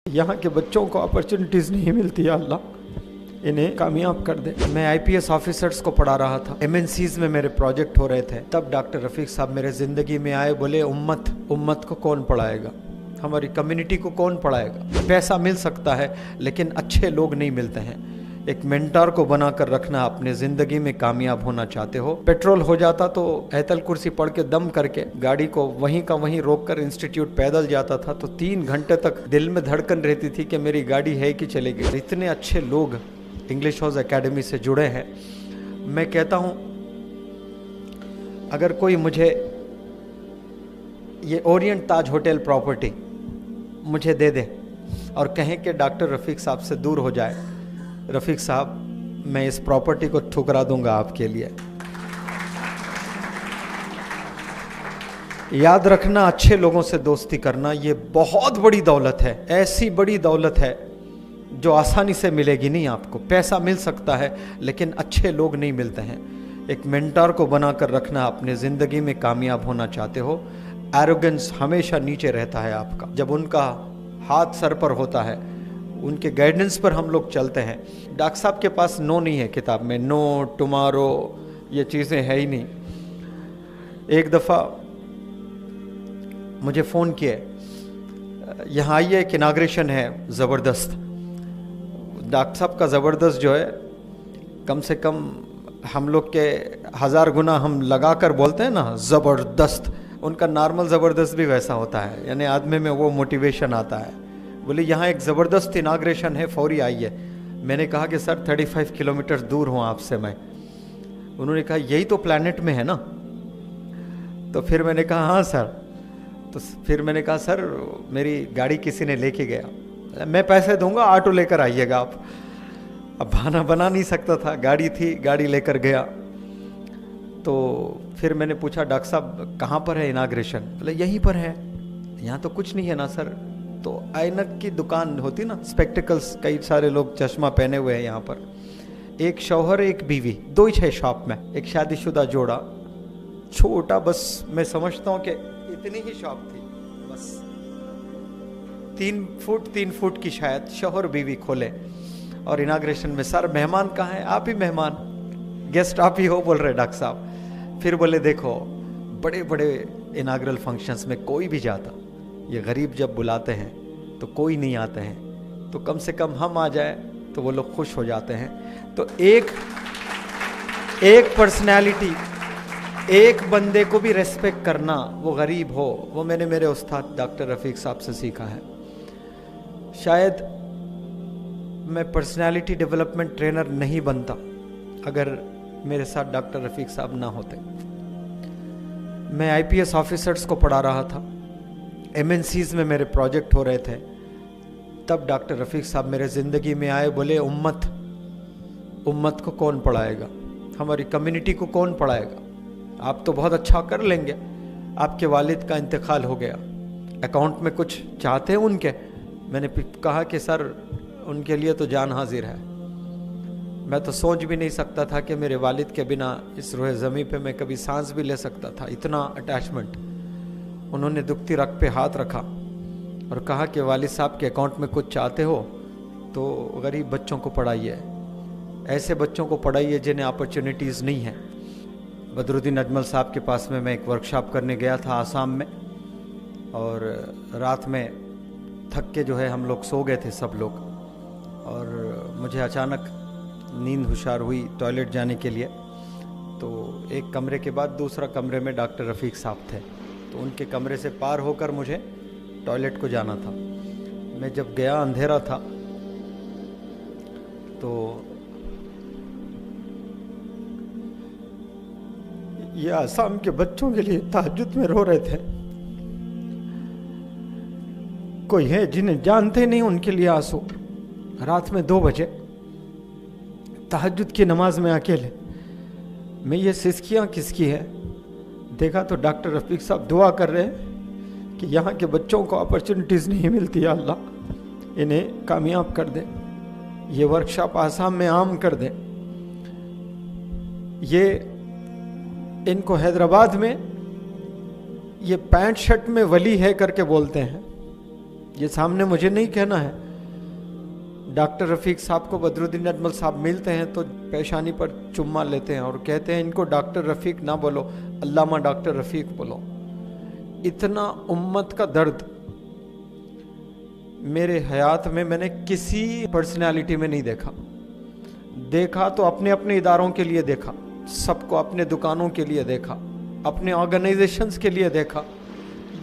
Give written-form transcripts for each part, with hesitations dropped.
यहाँ के बच्चों को अपॉर्चुनिटीज़ नहीं मिलती है, अल्लाह इन्हें कामयाब कर दे। मैं आईपीएस ऑफिसर्स को पढ़ा रहा था, एमएनसीज में मेरे प्रोजेक्ट हो रहे थे, तब डॉक्टर रफीक साहब मेरे ज़िंदगी में आए। बोले उम्मत को कौन पढ़ाएगा, हमारी कम्युनिटी को कौन पढ़ाएगा। पैसा मिल सकता है लेकिन अच्छे लोग नहीं मिलते हैं। एक मेंटर को बनाकर रखना। अपने ज़िंदगी में कामयाब होना चाहते हो। पेट्रोल हो जाता तो ऐतल कुर्सी पढ़ के दम करके गाड़ी को वहीं का वहीं रोककर इंस्टीट्यूट पैदल जाता था, तो 3 घंटे तक दिल में धड़कन रहती थी कि मेरी गाड़ी है कि चलेगी। इतने अच्छे लोग इंग्लिश हाउस एकेडमी से जुड़े हैं। मैं कहता हूँ अगर कोई मुझे ये ओरिएंट ताज होटल प्रॉपर्टी मुझे दे दे और कहें कि डॉक्टर रफीक साहब से दूर हो जाए, रफीक साहब मैं इस प्रॉपर्टी को ठुकरा दूंगा आपके लिए। याद रखना, अच्छे लोगों से दोस्ती करना ये बहुत बड़ी दौलत है। ऐसी बड़ी दौलत है जो आसानी से मिलेगी नहीं आपको। पैसा मिल सकता है लेकिन अच्छे लोग नहीं मिलते हैं। एक मेंटर को बनाकर रखना। अपने ज़िंदगी में कामयाब होना चाहते हो। एरोगेंस हमेशा नीचे रहता है आपका। जब उनका हाथ सर पर होता है, उनके गाइडेंस पर हम लोग चलते हैं। डॉक्टर साहब के पास नो नहीं है किताब में, नो टुमारो ये चीज़ें है ही नहीं। एक दफ़ा मुझे फ़ोन किए, यहाँ आइए एक इनाग्रेशन है ज़बरदस्त। डॉक्टर साहब का ज़बरदस्त जो है कम से कम हम लोग के 1000 गुना हम लगा कर बोलते हैं ना ज़बरदस्त, उनका नॉर्मल ज़बरदस्त भी वैसा होता है, यानी आदमी में वो मोटिवेशन आता है। बोले यहाँ एक ज़बरदस्त इनाग्रेशन है, फौरी आइए। मैंने कहा कि सर 35 किलोमीटर दूर हूँ आपसे मैं। उन्होंने कहा यही तो प्लैनेट में है ना। तो फिर मैंने कहा हाँ सर। तो फिर मैंने कहा सर मेरी गाड़ी किसी ने लेके गया, मैं पैसे दूंगा, ऑटो लेकर आइएगा आप। अब बहाना बना नहीं सकता था, गाड़ी थी, गाड़ी लेकर गया। तो फिर मैंने पूछा डॉक्टर साहब कहाँ पर है इनाग्रेशन। बोले यहीं पर है। यहाँ तो कुछ नहीं है ना सर। तो ऐनक की दुकान होती ना, स्पेक्टिकल्स, कई सारे लोग चश्मा पहने हुए हैं यहाँ पर। एक शौहर एक बीवी, 2 ही है शॉप में। एक शादीशुदा जोड़ा, छोटा, बस मैं समझता हूँ कि इतनी ही शॉप थी, बस 3 फुट की शायद। शौहर बीवी खोले और इनाग्रेशन में, सर मेहमान कहाँ है, आप ही मेहमान, गेस्ट आप ही हो, बोल रहे डॉक्टर साहब। फिर बोले देखो बड़े बड़े इनाग्रल फंक्शंस में कोई भी जाता, ये गरीब जब बुलाते हैं तो कोई नहीं आते हैं, तो कम से कम हम आ जाए तो वो लोग खुश हो जाते हैं। तो एक पर्सनैलिटी, एक बंदे को भी रेस्पेक्ट करना, वो गरीब हो, वो मैंने मेरे उस्ताद डॉक्टर रफीक साहब से सीखा है। शायद मैं पर्सनैलिटी डेवलपमेंट ट्रेनर नहीं बनता अगर मेरे साथ डॉक्टर रफीक साहब ना होते। मैं आईपीएस ऑफिसर्स को पढ़ा रहा था, एमएनसीज में मेरे प्रोजेक्ट हो रहे थे, तब डॉक्टर रफीक साहब मेरे ज़िंदगी में आए। बोले उम्मत को कौन पढ़ाएगा, हमारी कम्युनिटी को कौन पढ़ाएगा। आप तो बहुत अच्छा कर लेंगे, आपके वालिद का इंतकाल हो गया, अकाउंट में कुछ चाहते हैं उनके। मैंने कहा कि सर उनके लिए तो जान हाजिर है। मैं तो सोच भी नहीं सकता था कि मेरे वालिद के बिना इस रोए ज़मीं पे मैं कभी सांस भी ले सकता था, इतना अटैचमेंट। उन्होंने दुखती रग पे हाथ रखा और कहा कि वालिद साहब के अकाउंट में कुछ चाहते हो तो गरीब बच्चों को पढ़ाइए, ऐसे बच्चों को पढ़ाइए जिन्हें अपॉर्चुनिटीज़ नहीं है। बदरुद्दीन अजमल साहब के पास में मैं एक वर्कशॉप करने गया था आसाम में, और रात में थक के जो है हम लोग सो गए थे सब लोग, और मुझे अचानक नींद हुशार हुई टॉयलेट जाने के लिए। तो एक कमरे के बाद दूसरा कमरे में डॉक्टर रफीक साहब थे, तो उनके कमरे से पार होकर मुझे टॉयलेट को जाना था। मैं जब गया अंधेरा था, तो ये आसाम के बच्चों के लिए तहज्जुद में रो रहे थे। कोई है जिन्हें जानते नहीं, उनके लिए आंसू। रात में 2 बजे तहज्जुद की नमाज में अकेले। मैं ये सिसकियाँ किसकी है, देखा तो डॉक्टर रफीक साहब दुआ कर रहे हैं कि यहाँ के बच्चों को अपॉर्चुनिटीज़ नहीं मिलती है, अल्लाह इन्हें कामयाब कर दे, ये वर्कशॉप आसाम में आम कर दे। ये इनको हैदराबाद में ये पैंट शर्ट में वली है करके बोलते हैं, ये सामने मुझे नहीं कहना है। डॉक्टर रफीक साहब को बदरुद्दीन अजमल साहब मिलते हैं तो पेशानी पर चुम्मा लेते हैं और कहते हैं इनको डॉक्टर रफीक ना बोलो, अल्लामा डॉक्टर रफीक बोलो। इतना उम्मत का दर्द मेरे हयात में मैंने किसी पर्सनालिटी में नहीं देखा। देखा तो अपने अपने इदारों के लिए देखा, सबको अपने दुकानों के लिए देखा, अपने ऑर्गेनाइजेशंस के लिए देखा।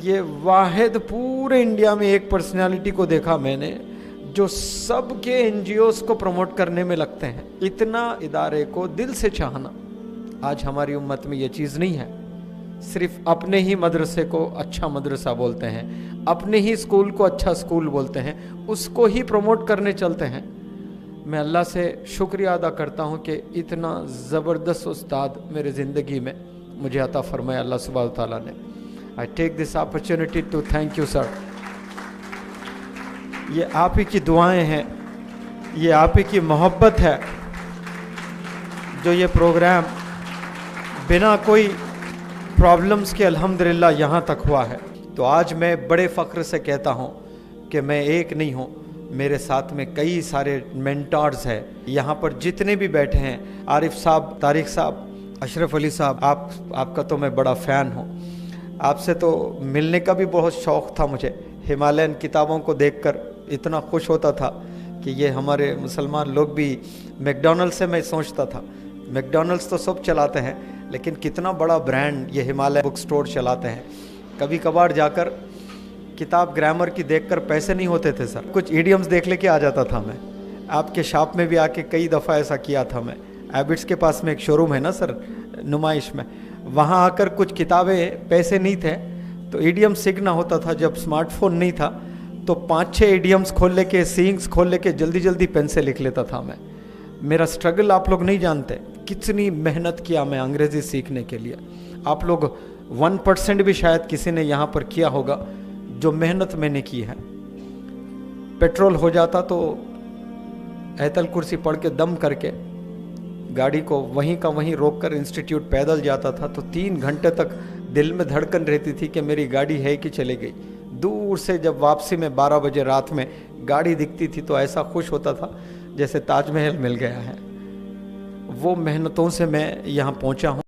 ये वाहिद पूरे इंडिया में एक पर्सनालिटी को देखा मैंने जो सबके एनजीओस को प्रमोट करने में लगते हैं। इतना इदारे को दिल से चाहना आज हमारी उम्मत में ये चीज़ नहीं है। सिर्फ अपने ही मदरसे को अच्छा मदरसा बोलते हैं, अपने ही स्कूल को अच्छा स्कूल बोलते हैं, उसको ही प्रमोट करने चलते हैं। मैं अल्लाह से शुक्रिया अदा करता हूँ कि इतना ज़बरदस्त उस्ताद मेरे ज़िंदगी में मुझे अता फरमाया अल्लाह सुब्हानहू तआला ने। I take this opportunity to thank you sir. ये आप ही की दुआएं हैं, ये आप ही की मोहब्बत है जो ये प्रोग्राम बिना कोई प्रॉब्लम्स के अल्हम्दुलिल्लाह यहाँ तक हुआ है। तो आज मैं बड़े फ़ख्र से कहता हूँ कि मैं एक नहीं हूँ, मेरे साथ में कई सारे मेंटर्स हैं। यहाँ पर जितने भी बैठे हैं, आरिफ साहब, तारिक साहब, अशरफ अली साहब, आपका तो मैं बड़ा फ़ैन हूँ। आपसे तो मिलने का भी बहुत शौक़ था मुझे। हिमालयन किताबों को देखकर इतना खुश होता था कि ये हमारे मुसलमान लोग भी, मैकडॉनल्ड्स से मैं सोचता था मैकडॉनल्ड्स तो सब चलाते हैं लेकिन कितना बड़ा ब्रांड ये हिमालय बुक स्टोर चलाते हैं। कभी कभार जाकर किताब ग्रामर की देखकर पैसे नहीं होते थे सर, कुछ इडियम्स देख लेके आ जाता था मैं। आपके शॉप में भी आके कई दफ़ा ऐसा किया था मैं। एबिट्स के पास में एक शोरूम है ना सर, नुमाइश में, वहाँ आकर कुछ किताबें पैसे नहीं थे तो इडियम सीखना होता था। जब स्मार्टफोन नहीं था तो 5-6 इडियम्स खोल लेके, सीइंग्स खोल लेके जल्दी जल्दी पेन से लिख लेता था मैं। मेरा स्ट्रगल आप लोग नहीं जानते, कितनी मेहनत किया मैं अंग्रेज़ी सीखने के लिए। आप लोग 1% भी शायद किसी ने यहाँ पर किया होगा जो मेहनत मैंने की है। पेट्रोल हो जाता तो ऐतल कुर्सी पढ़ के दम करके गाड़ी को वहीं का वहीं रोक कर इंस्टीट्यूट पैदल जाता था तो 3 घंटे तक दिल में धड़कन रहती थी कि मेरी गाड़ी है कि चले गई। दूर से जब वापसी में 12 बजे रात में गाड़ी दिखती थी तो ऐसा खुश होता था जैसे ताजमहल मिल गया है। वो मेहनतों से मैं यहाँ पहुँचा हूँ।